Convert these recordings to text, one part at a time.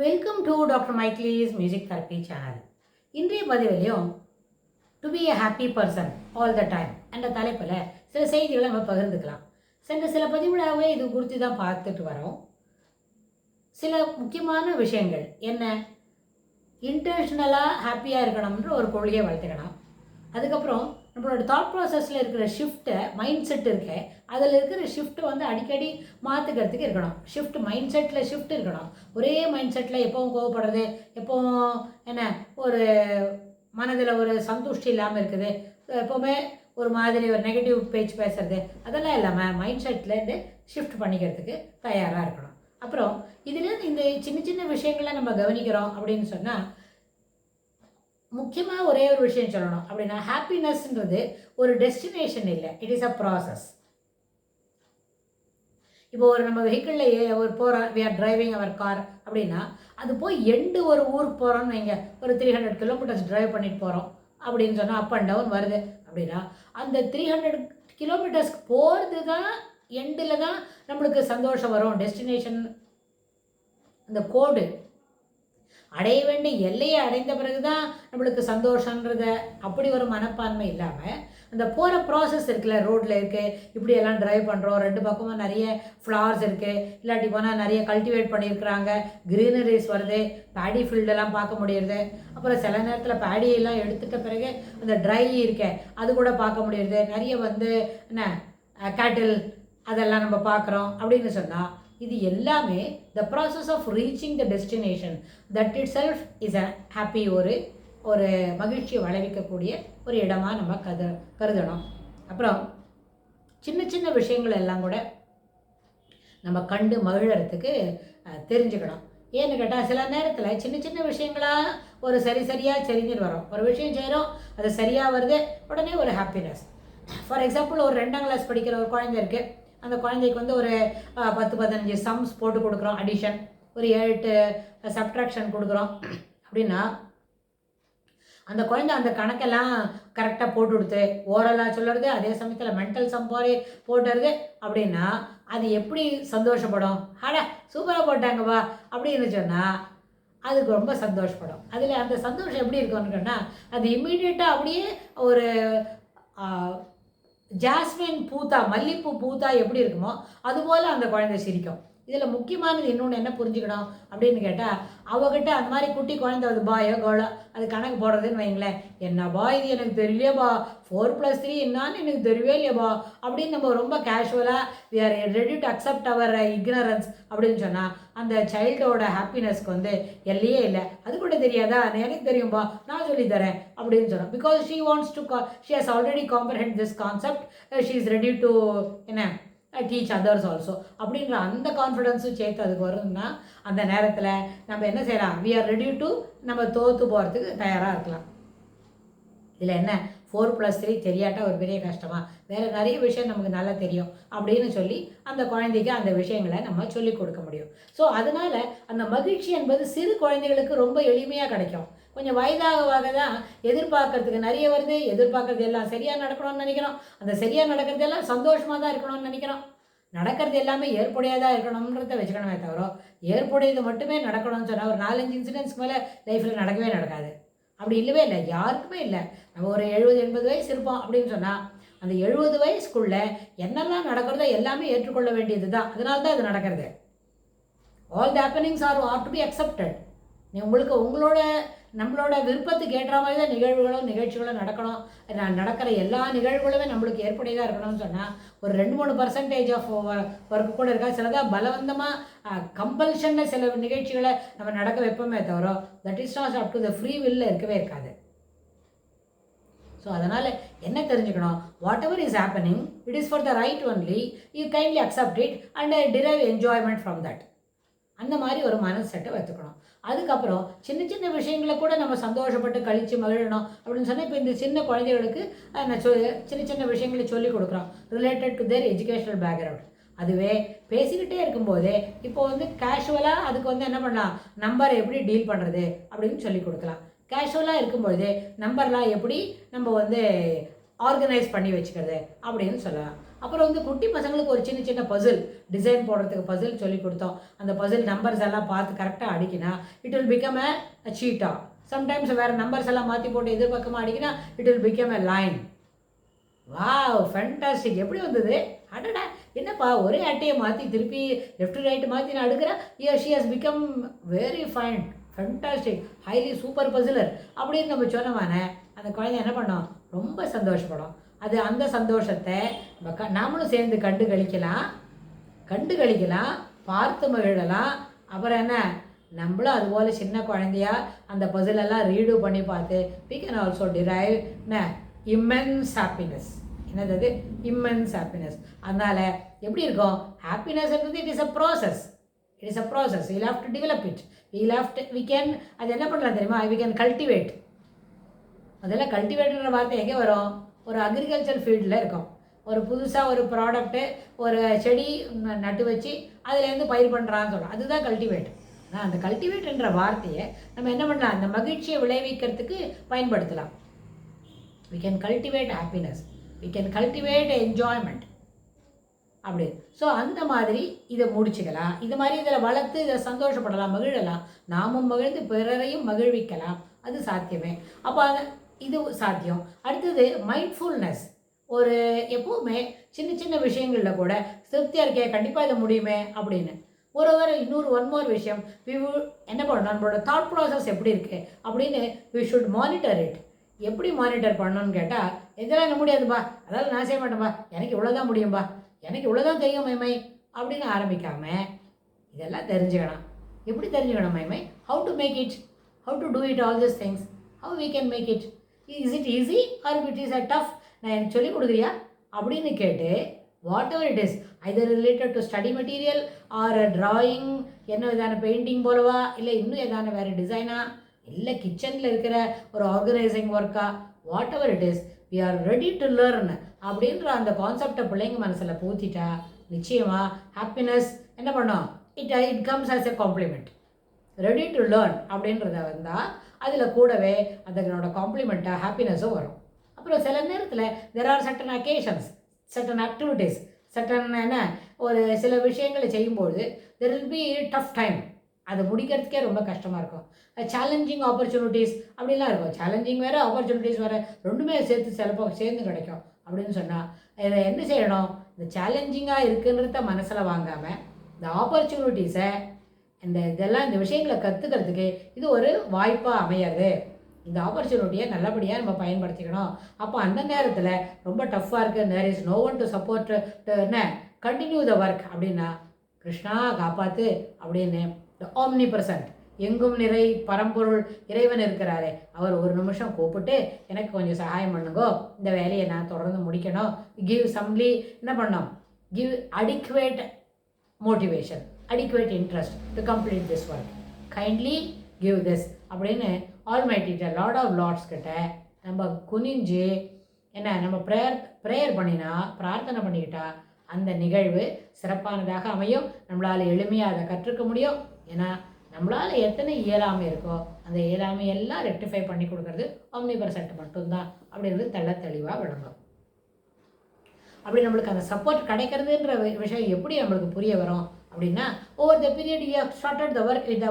Welcome to doctor மைக்லீஸ் music therapy channel. இன்றைய பதிவிலையும் to be a happy person all the time என்ற தலைப்பில் சில செய்திகளை நம்ம பகிர்ந்துக்கலாம். சென்ற சில பதிவுகளாகவே இது குறித்து தான் பார்த்துட்டு வரோம். சில முக்கியமான விஷயங்கள் என்ன, இன்டென்ஷனலாக ஹாப்பியாக இருக்கணும்ன்ற ஒரு கொள்கையை வளர்த்துக்கணும். அதுக்கப்புறம் நம்மளோட தாட் ப்ராசஸில் இருக்கிற ஷிஃப்ட்டை, மைண்ட் செட் இருக்க அதில் இருக்கிற ஷிஃப்ட்டை வந்து அடிக்கடி மாற்றுக்கிறதுக்கு இருக்கணும். மைண்ட் செட்டில் ஷிஃப்ட் இருக்கணும். ஒரே மைண்ட் செட்டில் எப்போவும் கோவப்படுறது, எப்போவும் என்ன ஒரு மனதில் ஒரு சந்துஷ்டி இல்லாமல் இருக்குது, எப்போவுமே ஒரு மாதிரி ஒரு நெகட்டிவ் பேச்சு பேசுறது, அதெல்லாம் இல்லாமல் மைண்ட் செட்லேருந்து ஷிஃப்ட் பண்ணிக்கிறதுக்கு தயாராக இருக்கணும். அப்புறம் இதுலேருந்து இந்த சின்ன சின்ன விஷயங்களை நம்ம கவனிக்கிறோம் அப்படின்னு சொன்னால், முக்கியமாக ஒரே ஒரு விஷயம் சொல்லணும் அப்படின்னா, ஹாப்பினஸ்ன்றது ஒரு டெஸ்டினேஷன் இல்லை, இட் இஸ் அ ப்ராசஸ். இப்போ ஒரு நம்ம வெஹிக்கிளில் ஒரு போகிறோம், we are driving our car அப்படின்னா, அது போய் ஒரு ஊருக்கு போகிறோம்னு வைங்க, ஒரு 300 கிலோமீட்டர்ஸ் ட்ரைவ் பண்ணிட்டு போகிறோம் அப்படின்னு சொன்னால், அப் அண்ட் டவுன் வருது அப்படின்னா, அந்த 300 கிலோமீட்டர்ஸ்க்கு போகிறது தான் எண்டில் தான் நம்மளுக்கு சந்தோஷம் வரும். டெஸ்டினேஷன் இந்த கோடு அடைய வேண்டிய எல்லையை அடைந்த பிறகு தான் நம்மளுக்கு சந்தோஷன்றத அப்படி ஒரு மனப்பான்மை இல்லாமல், அந்த போகிற ப்ராசஸ் இருக்குல்ல, ரோட்டில் இருக்குது, இப்படியெல்லாம் ட்ரைவ் பண்ணுறோம், ரெண்டு பக்கமும் நிறைய ஃப்ளவர்ஸ் இருக்குது, இல்லாட்டி போனால் நிறைய கல்டிவேட் பண்ணியிருக்கிறாங்க, க்ரீனரிஸ் வருது, பேடி ஃபீல்டெல்லாம் பார்க்க முடியுது. அப்புறம் சில நேரத்தில் பேடியெல்லாம் எடுத்துட்ட பிறகு அந்த ட்ரை இருக்கே அது கூட பார்க்க முடியுது. நிறைய வந்து என்ன கேட்டில் அதெல்லாம் நம்ம பார்க்குறோம் அப்படின்னு சொன்னால், இது எல்லாமே the process of reaching the destination that itself is a happy, ஒரு மகிழ்ச்சியை விளைவிக்கக்கூடிய ஒரு இடமா நம்ம கருதணும். அப்புறம் சின்ன சின்ன விஷயங்கள் எல்லாம் கூட நம்ம கண்டு மகிழறதுக்கு தெரிஞ்சுக்கணும். ஏன்னு கேட்டால், சில நேரத்தில் சின்ன சின்ன விஷயங்களாக ஒரு சரியாக தெரிஞ்சுட்டு வரோம். ஒரு விஷயம் செய்கிறோம், அது சரியாக வருது, உடனே ஒரு ஹாப்பினஸ். ஃபார் எக்ஸாம்பிள், ஒரு 2ஆம் கிளாஸ் படிக்கிற ஒரு குழந்தை இருக்குது. அந்த குழந்தைக்கு வந்து ஒரு 10-15 சம்ஸ் போட்டு கொடுக்குறோம், அடிஷன், ஒரு 7-8 சப்ட்ராக்ஷன் கொடுக்குறோம் அப்படின்னா, அந்த குழந்தை அந்த கணக்கெல்லாம் கரெக்டாக போட்டு கொடுத்து ஓரலாக சொல்லுறது, அதே சமயத்தில் மென்டல் சம் போட்டுறது அப்படின்னா, அது எப்படி சந்தோஷப்படும்? அட சூப்பராக போட்டாங்கப்பா அப்படின்னு சொன்னால் அதுக்கு ரொம்ப சந்தோஷப்படும். அதில் அந்த சந்தோஷம் எப்படி இருக்கும்னு சொன்னால், அது இம்மீடியட்டாக அப்படியே ஒரு ஜாஸ்மின் பூத்தா, மல்லிப்பூ பூத்தா எப்படி இருக்குமோ அதுபோல் அந்த குழந்தை சிரிக்கும். இதில் முக்கியமானது இன்னொன்று என்ன புரிஞ்சுக்கணும் அப்படின்னு கேட்டால், அவகிட்ட அந்த மாதிரி குட்டி குழந்தை அது பாயோ கேர்ளோ அது கணக்கு போடுறதுன்னு வைங்களேன், என்னப்பா இது எனக்கு தெரியலையேப்பா, 4+3 என்னான்னு எனக்கு தெரியவே இல்லையப்பா அப்படின்னு நம்ம ரொம்ப கேஷுவலாக we are ready to accept our ignorance அப்படின்னு சொன்னால், அந்த சைல்டோட ஹாப்பினஸ்க்கு வந்து எல்லையே இல்லை. அது கூட தெரியாதா, எனக்கு தெரியும்பா, நான் சொல்லித்தரேன் அப்படின்னு சொன்னோம். Because she wants to she has already comprehend this concept, she is ready to என்ன டீச் அதர்ஸ் ஆல்சோ அப்படின்ற அந்த கான்ஃபிடென்ஸும் சேர்த்து அதுக்கு வரும்னா, அந்த நேரத்தில் நம்ம என்ன செய்யலாம், வி ஆர் ரெடி டு நம்ம தோற்று போகிறதுக்கு தயாராக இருக்கலாம். இதில் என்ன 4+3 தெரியாட்டா ஒரு பெரிய கஷ்டமா, வேறு நிறைய விஷயம் நமக்கு நல்லா தெரியும் அப்படின்னு சொல்லி அந்த குழந்தைக்கு அந்த விஷயங்களை நம்ம சொல்லிக் கொடுக்க முடியும். ஸோ அதனால் அந்த மகிழ்ச்சி என்பது சிறு குழந்தைகளுக்கு ரொம்ப எளிமையாக கிடைக்கும். கொஞ்சம் வயதாக தான் எதிர்பார்க்கறதுக்கு நிறைய வருது, எதிர்பார்க்கறது எல்லாம் சரியாக நடக்கணும்னு நினைக்கிறோம், அந்த சரியாக நடக்கிறது எல்லாம் சந்தோஷமாக தான் இருக்கணும்னு நினைக்கிறோம், நடக்கிறது எல்லாமே ஏற்புடையதாக இருக்கணுன்றத வச்சுக்கணுமே தவிர, ஏற்புடையது மட்டுமே நடக்கணும்னு சொன்னால் ஒரு 4-5 இன்சிடென்ட்ஸ் மேலே லைஃப்பில் நடக்கவே நடக்காது. அப்படி இல்லவே இல்லை, யாருக்குமே இல்லை. நம்ம ஒரு 70-80 வயசு இருப்போம் அப்படின்னு சொன்னால், அந்த 70 வயசுக்குள்ளே என்னெல்லாம் நடக்கிறதோ எல்லாமே ஏற்றுக்கொள்ள வேண்டியது தான். அதனால தான் அது நடக்கிறது. All the happenings are to be accepted. உங்களோட நம்மளோட விருப்பத்துக்கு ஏற்ற மாதிரி தான் நிகழ்ச்சிகளும் நடக்கணும். நடக்கிற எல்லா நிகழ்வுகளுமே நம்மளுக்கு ஏற்புடையதாக இருக்கணும்னு சொன்னால், ஒரு 2-3% ஆஃப் ஒர்க்கு கூட இருக்கா. சிலதாக பலவந்தமாக கம்பல்ஷனில் சில நிகழ்ச்சிகளை நம்ம நடக்க வைப்போமே தவிர, that is not up to the free வில்ல இருக்கவே இருக்காது. ஸோ அதனால் என்ன தெரிஞ்சுக்கணும், what ever is happening, it is for the right only, you kindly accept it and drive enjoyment from that. அந்த மாதிரி ஒரு மனசு செட்டை வைத்துக்கணும். அதுக்கப்புறம் சின்ன சின்ன விஷயங்களை கூட நம்ம சந்தோஷப்பட்டு கழித்து மகிழணும் அப்படின்னு சொன்னால், இப்போ இந்த சின்ன குழந்தைகளுக்கு சின்ன சின்ன விஷயங்களை சொல்லிக் கொடுக்குறோம் related to their educational background. அதுவே பேசிக்கிட்டே இருக்கும்போதே இப்போ வந்து கேஷுவலாக அதுக்கு வந்து என்ன பண்ணலாம், நம்பரை எப்படி டீல் பண்ணுறது அப்படின்னு சொல்லி கொடுக்கலாம். கேஷுவலாக இருக்கும்பொழுதே நம்பர்லாம் எப்படி நம்ம வந்து ஆர்கனைஸ் பண்ணி வச்சுக்கிறது அப்படின்னு சொல்லலாம். அப்புறம் வந்து குட்டி பசங்களுக்கு ஒரு சின்ன சின்ன பசில் டிசைன் போடுறதுக்கு பசில் சொல்லி கொடுத்தோம். அந்த பசில் நம்பர்ஸ் எல்லாம் பார்த்து கரெக்டாக அடிக்கினா it will become a cheetah. Sometimes வேறு நம்பர்ஸ் எல்லாம் மாற்றி போட்டு எதிர்பக்கமாக அடிக்கினா it will become a line. Wow, fantastic! எப்படி வந்தது? அடடா, என்னப்பா ஒரே அட்டையை மாற்றி திருப்பி லெஃப்ட் ரைட்டு மாற்றி நான் அடுக்கிறேன். She has become very fine, fantastic, highly super பசிலர் அப்படின்னு நம்ம சொன்னவானே அந்த குழந்தை என்ன பண்ணோம்? ரொம்ப சந்தோஷப்படும். அது அந்த சந்தோஷத்தை நாமளும் சேர்ந்து கண்டு கழிக்கலாம், பார்த்து மகிழலாம். அப்புறம் என்ன, நம்மளும் அதுபோல் சின்ன குழந்தையா அந்த பசிலெல்லாம் ரீடு பண்ணி பார்த்து we can also derive immense happiness. என்னது அது? immense happiness. அதனால் எப்படி இருக்கும்? ஹாப்பினஸ்ன்றது it is a process. We'll have to develop it. We can அது என்ன பண்ணலாம் தெரியுமா? we can cultivate. அதெல்லாம் கல்டிவேட்டர்ன்ற வார்த்தை எங்கே வரும்? ஒரு அக்ரிகல்ச்சர் ஃபீல்டில் இருக்கும். ஒரு புதுசாக ஒரு ப்ராடக்ட்டு, ஒரு செடி நட்டு வச்சு அதுலேருந்து பயிர் பண்ணுறான்னு சொல்கிறோம், அதுதான் கல்டிவேட். ஆனால் அந்த கல்டிவேட்ன்ற வார்த்தையை நம்ம என்ன பண்ணலாம்? அந்த மகிழ்ச்சியை விளைவிக்கிறதுக்கு பயன்படுத்தலாம். we can cultivate happiness, we can cultivate enjoyment. அப்படி ஸோ அந்த மாதிரி இதை முடிச்சுக்கலாம். இது மாதிரி இதில் வளர்த்து இதை சந்தோஷப்படலாம், மகிழலாம், நாமும் மகிழ்ந்து பிறரையும் மகிழ்விக்கலாம். அது சாத்தியமே. அப்போ இது சாத்தியம். அடுத்தது மைண்ட்ஃபுல்னஸ். ஒரு எப்போவுமே சின்ன சின்ன விஷயங்களில் கூட திருப்தியாக இருக்கே, கண்டிப்பாக இதை முடியுமே அப்படின்னு இன்னொரு ஒன் மோர் விஷயம், என்ன பண்ணணும்? நம்மளோட தாட் ப்ராசஸ் எப்படி இருக்குது அப்படின்னு வி ஷுட் மானிட்டர் இட். எப்படி மானிட்டர் பண்ணணும்னு கேட்டால், இதெல்லாம் என்ன முடியாதுப்பா, அதாவது நான் செய்ய மாட்டேன்பா, எனக்கு இவ்வளோதான் முடியும்பா, எனக்கு இவ்வளோதான் தெரியும் மைமை அப்படின்னு ஆரம்பிக்காமல் இதெல்லாம் தெரிஞ்சுக்கணும். எப்படி தெரிஞ்சுக்கணும் மைமை? How to make it, how to do it, all this things, how we can make it. Is it easy or it is a tough? நான் எனக்கு சொல்லிக் கொடுக்குறியா அப்படின்னு கேட்டு, whatever it is, either related to study material or drawing, என்ன விதான painting போலவா, இல்லை இன்னும் எதான வேறு டிசைனா, இல்லை கிச்சனில் இருக்கிற ஒரு ஆர்கனைசிங் ஒர்க்கா, whatever it is, we are ready to learn அப்படின்ற அந்த கான்செப்டை பிள்ளைங்க மனசில் பூத்திட்டா நிச்சயமாக ஹாப்பினஸ் என்ன பண்ணோம்? It comes as a complement. Ready to learn அப்படின்றத வந்தால் அதில் கூடவே அதனோட காம்ப்ளிமெண்ட்டாக ஹாப்பினஸும் வரும். அப்புறம் சில நேரத்தில் there are certain occasions, certain activities, certain ஒரு சில விஷயங்களை செய்யும்போது there will be tough time. அது முடிக்கிறதுக்கே ரொம்ப கஷ்டமாக இருக்கும். சேலஞ்சிங் ஆப்பர்ச்சுனிட்டிஸ் அப்படிலாம் இருக்கும். சேலஞ்சிங் வேறு, ஆப்பர்ச்சுனிட்டிஸ் வேறு, ரெண்டுமே சேர்ந்து கிடைக்கும் அப்படின்னு சொன்னால் இதை என்ன செய்யணும்? இந்த சேலஞ்சிங்காக இருக்குன்றத மனசில் வாங்காமல் இந்த ஆப்பர்ச்சுனிட்டிஸை இந்த விஷயங்களை கற்றுக்கிறதுக்கு இது ஒரு வாய்ப்பாக அமையாது. இந்த ஆப்பர்ச்சுனிட்டியை நல்லபடியாக நம்ம பயன்படுத்திக்கணும். அப்போ அந்த நேரத்தில் ரொம்ப டஃப்பாக இருக்குது, there is no one to support continue the work அப்படின்னா, கிருஷ்ணா காப்பாற்று அப்படின்னு த ஆம்னி பிரசன்ட், எங்கும் நிறை பரம்பொருள் இறைவன் இருக்கிறாரே, அவர் ஒரு நிமிஷம் கூப்பிட்டு எனக்கு கொஞ்சம் சகாயம் பண்ணுங்கோ, இந்த வேலையை நான் தொடர்ந்து முடிக்கணும். கிவ் சம்லி என்ன பண்ணோம்? Give adequate motivation, adequate interest to complete this work, kindly give this அப்படின்னு ஆல்மைட்டிட்ட லார்ட் ஆஃப் லார்ட்ஸ் கிட்ட நம்ம குனிஞ்சு நம்ம ப்ரேயர் பண்ணினா, பிரார்த்தனை பண்ணிக்கிட்டா அந்த நிகழ்வு சிறப்பானதாக அமையும். நம்மளால் எளிமையாக அதை கற்றுக்க முடியும். ஏன்னா நம்மளால் எத்தனை இயலாமை இருக்கோ அந்த இயலாமையெல்லாம் ரெக்டிஃபை பண்ணி கொடுக்கறது ஆம்னிபர்சன்ட் மட்டும்தான் அப்படின்றது தெளிவாக விளங்கும். அப்படி நம்மளுக்கு அந்த சப்போர்ட் கிடைக்கிறதுன்ற விஷயம் எப்படி நம்மளுக்கு புரிய வரும் அப்படின்னா, over the period you have started the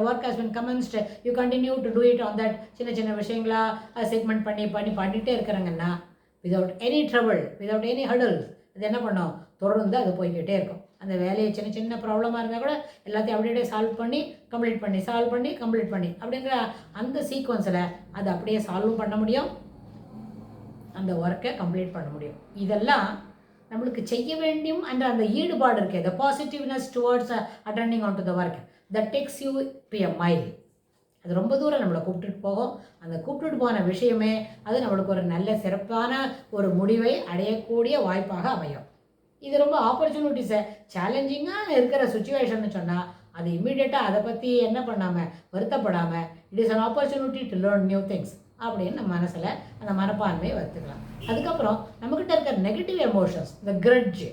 work has been commenced, you continue to do it on that. சின்ன சின்ன விஷயங்களாக செக்மெண்ட் பண்ணிகிட்டே இருக்கிறாங்கன்னா without any trouble, without any hurdles, அது என்ன பண்ணோம்? தொடர்ந்து அது போய்கிட்டே இருக்கும். அந்த வேலையை சின்ன சின்ன ப்ராப்ளமாக இருந்தால் கூட எல்லாத்தையும் அப்படியே சால்வ் பண்ணி கம்ப்ளீட் பண்ணி அப்படிங்கிற அந்த சீக்வன்ஸில் அது அப்படியே சால்வும் பண்ண முடியும், அந்த ஒர்க்கை கம்ப்ளீட் பண்ண முடியும். இதெல்லாம் நம்மளுக்கு செய்ய வேண்டியும் அந்த ஈடுபாடு இருக்குது, the positiveness towards attending on to the work, that takes you to a mile. அது ரொம்ப தூரம் நம்மளை கூப்பிட்டுட்டு போகும். அந்த கூப்பிட்டுட்டு போன விஷயமே அது நம்மளுக்கு ஒரு நல்ல சிறப்பான ஒரு முடிவை அடையக்கூடிய வாய்ப்பாக அமையும். இது ரொம்ப ஆப்பர்ச்சுனிட்டிஸை சேலஞ்சிங்காக இருக்கிற சுச்சுவேஷன்னு சொன்னால் அது இம்மிடியேட்டாக அதை பற்றி என்ன பண்ணாமல் வருத்தப்படாமல் it is an opportunity to learn new things அப்படின்னு நம்ம மனசில் அந்த மனப்பான்மையை வச்சுக்கலாம். அதுக்கப்புறம் நம்மக்கிட்ட இருக்கிற நெகட்டிவ் எமோஷன்ஸ், இந்த கிரட்ஜ்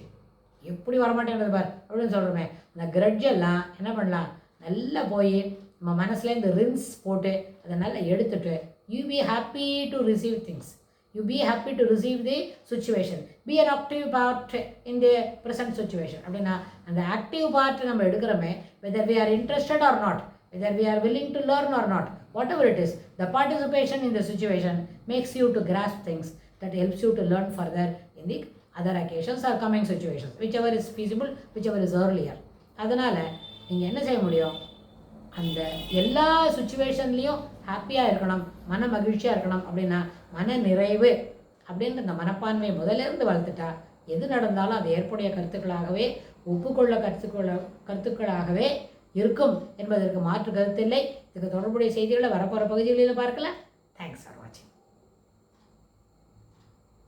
எப்படி வரமாட்டேங்கிறது பார் அப்படின்னு சொல்கிறோமே, இந்த கிரட்ஜ் எல்லாம் என்ன பண்ணலாம்? நல்லா போய் நம்ம மனசில் இந்த ரின்ஸ் போட்டு அதை நல்லா எடுத்துட்டு you be happy to receive things, you be happy to receive the situation. Be an active part in the present situation. அப்படின்னா அந்த ஆக்டிவ் பார்ட் நம்ம எடுக்கிறோமே, whether we are interested or not, whether we are willing to learn or not, whatever it is, the participation in the situation makes you to grasp things that helps you to learn further in the other occasions or coming situations, whichever is feasible, whichever is earlier. அதனால் நீங்கள் என்ன செய்ய முடியும், அந்த எல்லா சுச்சுவேஷன்லேயும் ஹாப்பியாக இருக்கணும், மன மகிழ்ச்சியாக இருக்கணும். அப்படின்னா மன நிறைவு அப்படின்ற அந்த மனப்பான்மையை முதலிருந்து வளர்த்துட்டா எது நடந்தாலும் அது ஏற்புடைய கருத்துக்களாகவே ஒப்புக்கொள்ள கருத்துக்களாகவே இருக்கும் என்பதற்கு மாற்று கருத்தில்லை. இதுக்கு தொடர்புடைய செய்திகளை வரப்போகிற பகுதிகளில் பார்க்கலாம். தேங்க்ஸ் ஃபார் வாட்சிங்.